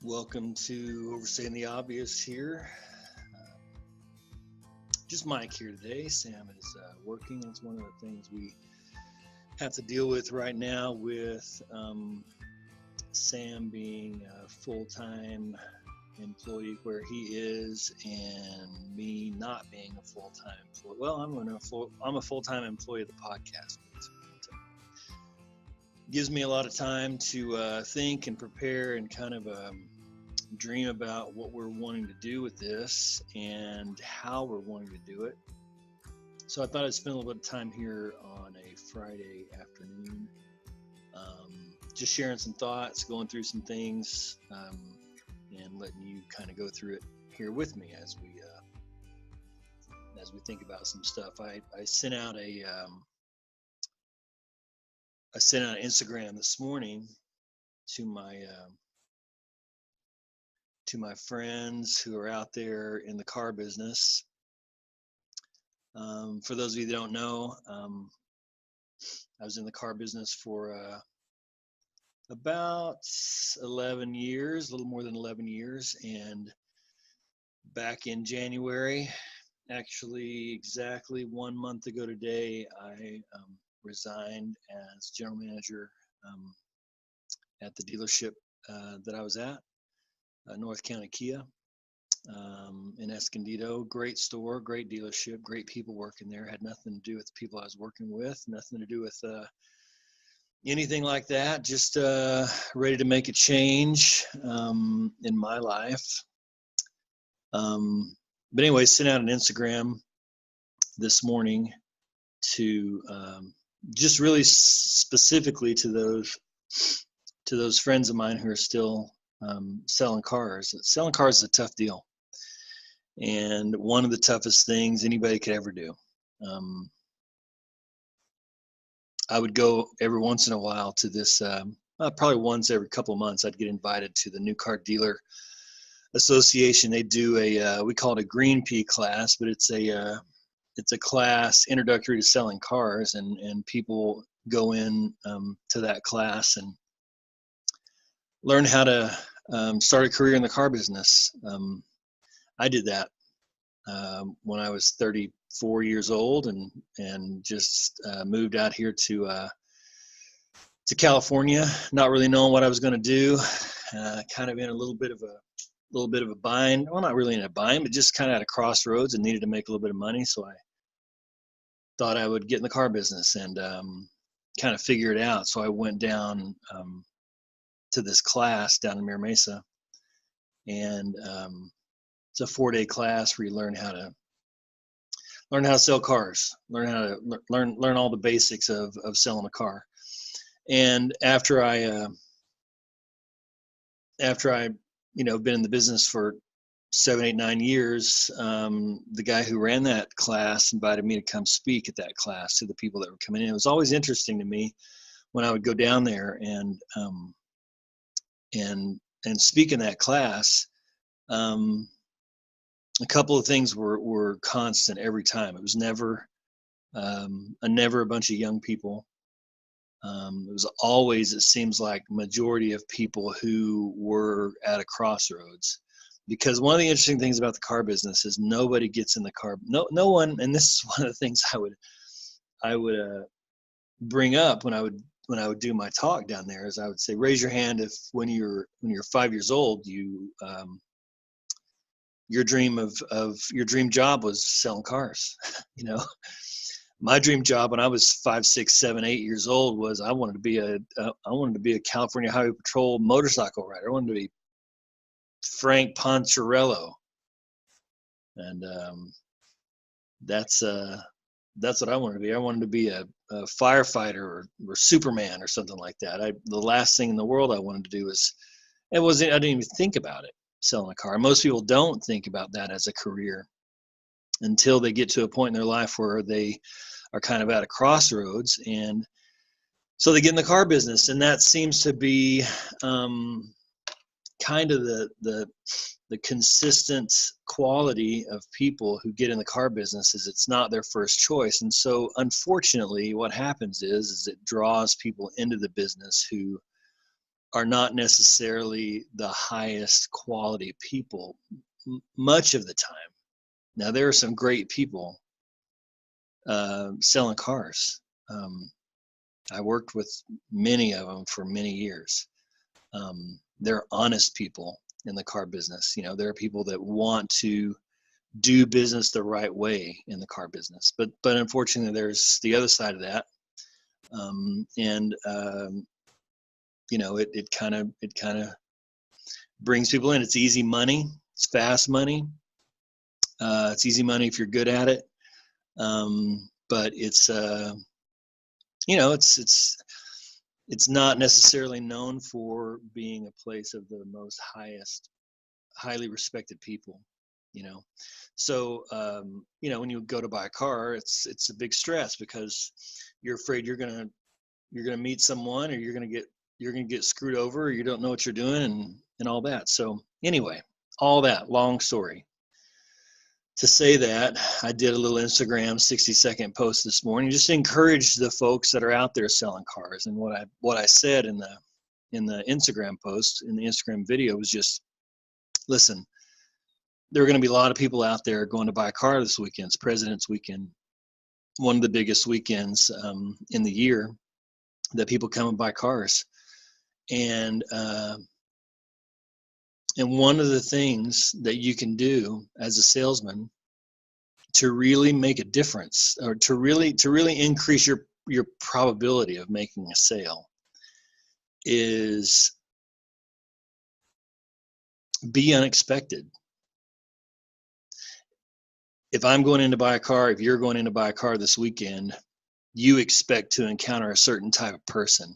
Welcome to Overstaying the Obvious here. Just Mike here today. Sam is working. It's one of the things we have to deal with right now with Sam being a full-time employee where he is and me not being a full-time employee. Well, I'm a full-time employee of the podcast. It gives me a lot of time to think and prepare and kind of dream about what we're wanting to do with this and how we're wanting to do it. So I thought I'd spend a little bit of time here on a Friday afternoon, just sharing some thoughts, going through some things, and letting you kind of go through it here with me as we think about some stuff. I sent out an Instagram this morning to my friends who are out there in the car business. For those of you that don't know, I was in the car business for about 11 years, a little more than 11 years. And back in January, actually exactly 1 month ago today, I resigned as general manager at the dealership that I was at. North County Kia in Escondido. Great store, great dealership, great people working there. Had nothing to do with the people I was working with, nothing to do with anything like that. Just ready to make a change in my life. But anyway, sent out an Instagram this morning to just really specifically to those friends of mine who are still selling cars. Selling cars is a tough deal, and one of the toughest things anybody could ever do. I would go every once in a while to this, probably once every couple of months, I'd get invited to the New Car Dealer Association. They do we call it a Green Pea class, but it's a class introductory to selling cars, and people go in to that class and learn how to start a career in the car business. I did that when I was 34 years old and just moved out here to California, not really knowing what I was going to do, kind of in a little bit of a bind. Well, not really in a bind, but just kind of at a crossroads and needed to make a little bit of money. So I thought I would get in the car business and kind of figure it out. So I went down to this class down in Mira Mesa, and it's a 4-day class where you learn how to sell cars, learn all the basics of selling a car. And after I been in the business for 7, 8, 9 years, the guy who ran that class invited me to come speak at that class to the people that were coming in. It was always interesting to me when I would go down there and speak in that class. A couple of things were constant every time. It was never a bunch of young people. It was always, it seems like, majority of people who were at a crossroads. Because one of the interesting things about the car business is nobody gets in the car. No one, and this is one of the things I would bring up when I would do my talk down there, is I would say, raise your hand if when you're 5 years old, your dream job was selling cars. My dream job when I was 5, 6, 7, 8 years old was I wanted to be a California Highway Patrol motorcycle rider. I wanted to be Frank Poncherello, and that's what I wanted to be. I wanted to be a firefighter or Superman or something like that. The last thing in the world I wanted to do I didn't even think about it, selling a car. Most people don't think about that as a career until they get to a point in their life where they are kind of at a crossroads, and so they get in the car business. And that seems to be kind of the consistent quality of people who get in the car business, is it's not their first choice. And so unfortunately what happens is it draws people into the business who are not necessarily the highest quality people much of the time. Now, there are some great people selling cars. I worked with many of them for many years. They're honest people in the car business. You know, there are people that want to do business the right way in the car business. But unfortunately, there's the other side of that. You know, it kind of brings people in. It's easy money. It's fast money. It's easy money if you're good at it. But it's you know, it's not necessarily known for being a place of the most highly respected people, you know. So you know, when you go to buy a car, it's a big stress because you're afraid you're gonna meet someone, or you're gonna get screwed over, or you don't know what you're doing, and all that. So anyway, all that long story to say that I did a little Instagram 60-second post this morning, just to encourage the folks that are out there selling cars. And what I said in the Instagram post, in the Instagram video, was just, listen, there are going to be a lot of people out there going to buy a car this weekend. It's President's Weekend, one of the biggest weekends in the year that people come and buy cars. And one of the things that you can do as a salesman to really make a difference, or to really increase your probability of making a sale, is be unexpected. If I'm going in to buy a car, if you're going in to buy a car this weekend, you expect to encounter a certain type of person.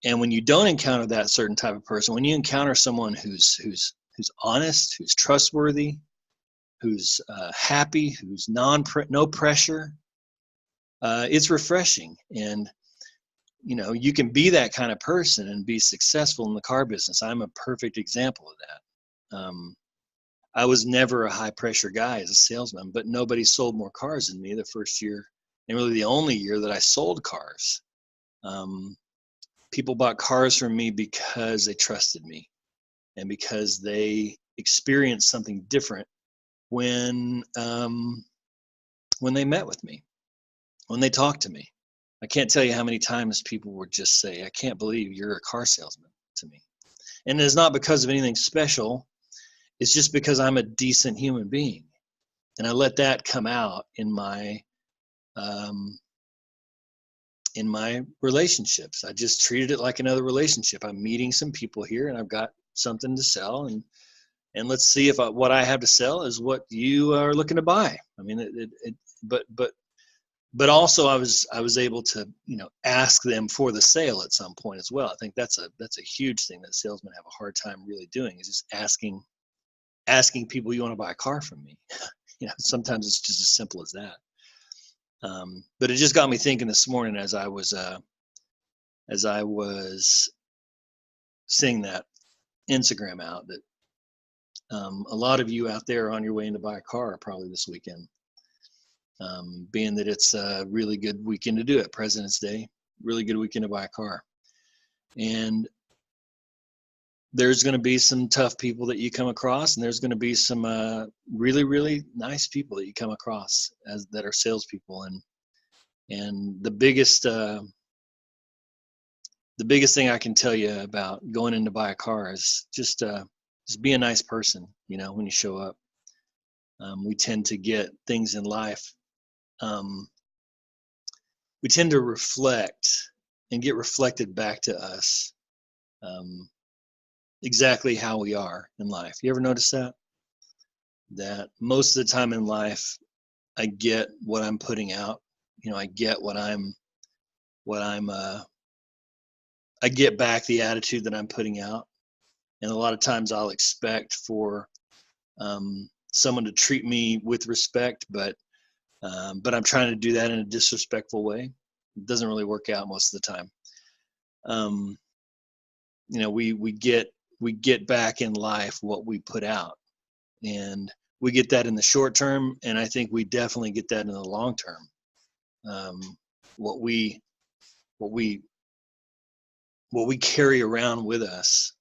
And when you don't encounter that certain type of person, when you encounter someone who's honest, who's trustworthy, who's happy, who's no pressure, it's refreshing. And you know, you can be that kind of person and be successful in the car business. I'm a perfect example of that. I was never a high pressure guy as a salesman, but nobody sold more cars than me the first year, and really the only year that I sold cars. People bought cars from me because they trusted me, and because they experienced something different when they met with me, when they talked to me. I can't tell you how many times people would just say, I can't believe you're a car salesman, to me. And it's not because of anything special. It's just because I'm a decent human being. And I let that come out in my relationships. I just treated it like another relationship. I'm meeting some people here, and I've got something to sell, and let's see if what I have to sell is what you are looking to buy. I mean, but also I was able to, you know, ask them for the sale at some point as well. I think that's a huge thing that salesmen have a hard time really doing, is just asking people, you want to buy a car from me? You know, sometimes it's just as simple as that. But it just got me thinking this morning as I was seeing that Instagram out, that a lot of you out there on your way in to buy a car probably this weekend, being that it's a really good weekend to do it, President's Day, really good weekend to buy a car. And there's going to be some tough people that you come across, and there's going to be some really, really nice people that you come across that are salespeople. And the biggest thing I can tell you about going in to buy a car is just be a nice person. You know, when you show up, we tend to get things in life. We tend to reflect and get reflected back to us. Exactly how we are in life. You ever notice that? That most of the time in life, I get what I'm putting out. You know, I get I get back the attitude that I'm putting out. And a lot of times I'll expect for someone to treat me with respect, but I'm trying to do that in a disrespectful way. It doesn't really work out most of the time. You know, we get back in life what we put out, and we get that in the short term, and I think we definitely get that in the long term. What we what we carry around with us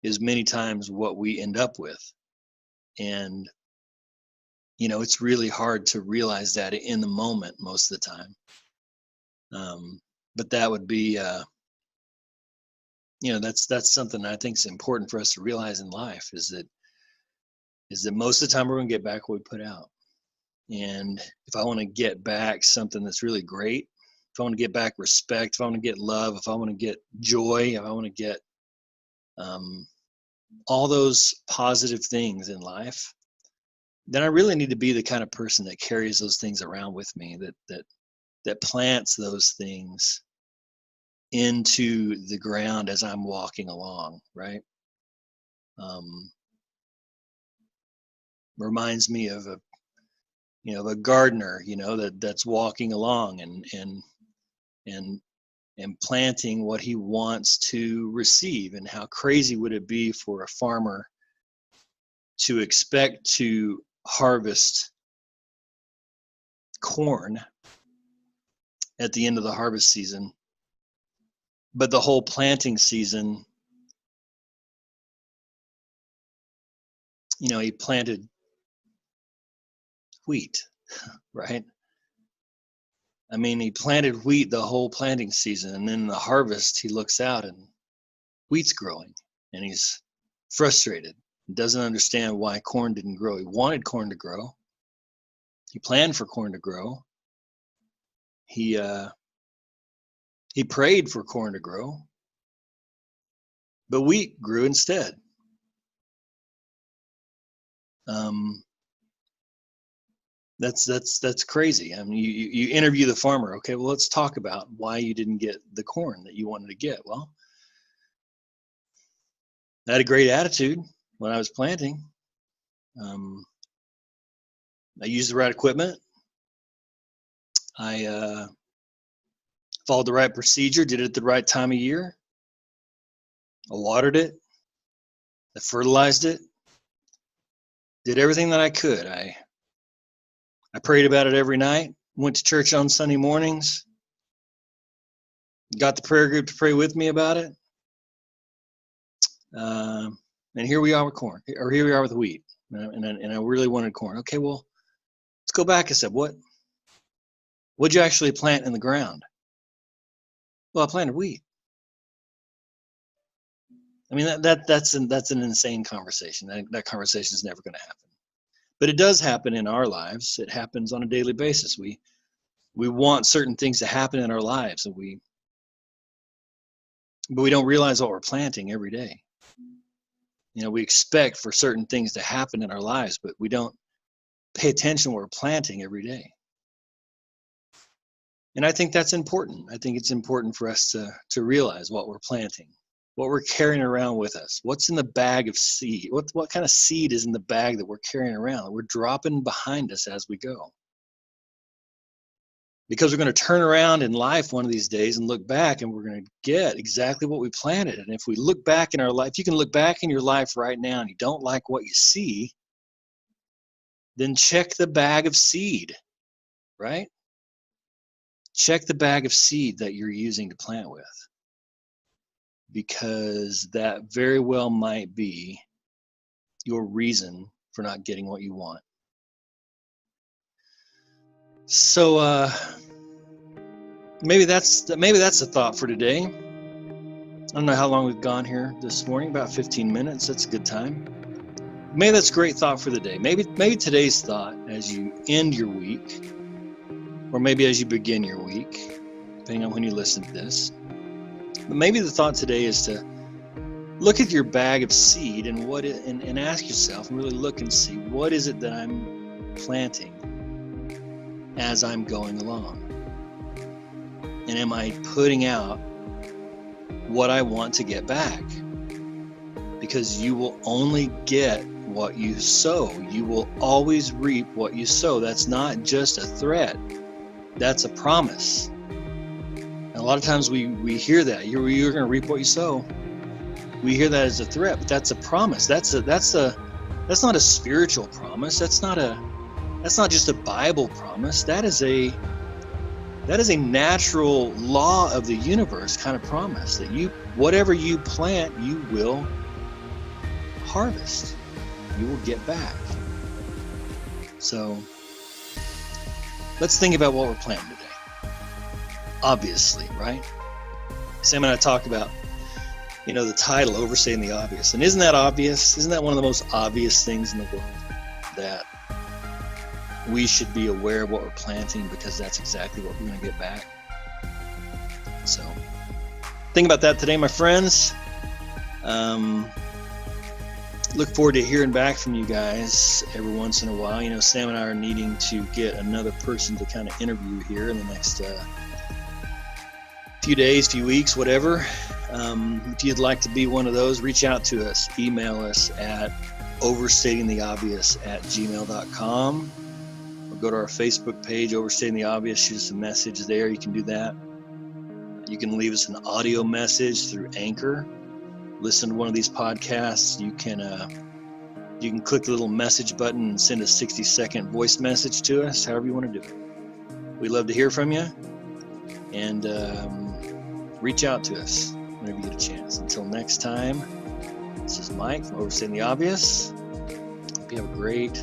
is many times what we end up with. And, it's really hard to realize that in the moment most of the time. But that would be, that's something I think is important for us to realize in life is that most of the time we're going to get back what we put out. And if I want to get back something that's really great, if I want to get back respect, if I want to get love, if I want to get joy, if I want to get all those positive things in life, then I really need to be the kind of person that carries those things around with me, that plants those things into the ground as I'm walking along, right? Reminds me of a gardener, that's walking along and planting what he wants to receive. And how crazy would it be for a farmer to expect to harvest corn at the end of the harvest season, but the whole planting season, he planted wheat, right? I mean, he planted wheat the whole planting season, and then in the harvest, he looks out and wheat's growing, and he's frustrated. He doesn't understand why corn didn't grow. He wanted corn to grow. He planned for corn to grow. He prayed for corn to grow, but wheat grew instead. That's crazy. I mean, you interview the farmer. Okay, well, let's talk about why you didn't get the corn that you wanted to get. Well, I had a great attitude when I was planting. I used the right equipment. I followed the right procedure, did it at the right time of year. I watered it. I fertilized it. Did everything that I could. I prayed about it every night, went to church on Sunday mornings, got the prayer group to pray with me about it. And here we are with corn, or here we are with wheat. And I really wanted corn. Okay, well, let's go back. I said, what'd you actually plant in the ground? Well, I planted wheat. I mean, that's an insane conversation. That conversation is never going to happen. But it does happen in our lives. It happens on a daily basis. We want certain things to happen in our lives, but we don't realize what we're planting every day. We expect for certain things to happen in our lives, but we don't pay attention to what we're planting every day. And I think that's important. I think it's important for us to realize what we're planting, what we're carrying around with us. What's in the bag of seed? What kind of seed is in the bag that we're carrying around, that we're dropping behind us as we go? Because we're going to turn around in life one of these days and look back, and we're going to get exactly what we planted. And if we look back in our life, if you can look back in your life right now and you don't like what you see, then check the bag of seed, right? Check the bag of seed that you're using to plant with, because that very well might be your reason for not getting what you want. So maybe that's a thought for today. I don't know how long we've gone here this morning, about 15 minutes. That's a good time. Maybe that's a great thought for the day. Maybe today's thought as you end your week, or maybe as you begin your week, depending on when you listen to this. But maybe the thought today is to look at your bag of seed and ask yourself, and really look and see, what is it that I'm planting as I'm going along? And am I putting out what I want to get back? Because you will only get what you sow. You will always reap what you sow. That's not just a threat. That's a promise. And a lot of times we hear that. You're going to reap what you sow. We hear that as a threat, but that's a promise. That's not a spiritual promise. That's not just a Bible promise. That is That is a natural law of the universe kind of promise that whatever you plant, you will harvest. You will get back. So let's think about what we're planting today. Obviously, right? Sam and I talk about, the title, Overstating the Obvious. And isn't that obvious? Isn't that one of the most obvious things in the world? That we should be aware of what we're planting, because that's exactly what we're going to get back. So think about that today, my friends. Look forward to hearing back from you guys every once in a while. Sam and I are needing to get another person to kind of interview here in the next few days, few weeks, whatever. If you'd like to be one of those, reach out to us. Email us at overstatingtheobvious@gmail.com. Go to our Facebook page, Overstating the Obvious. Shoot us a message there. You can do that. You can leave us an audio message through Anchor. Listen to one of these podcasts. You can click the little message button and send a 60-second voice message to us, however you want to do it. We'd love to hear from you. And reach out to us whenever you get a chance. Until next time, this is Mike from Overstating the Obvious. Hope you have a great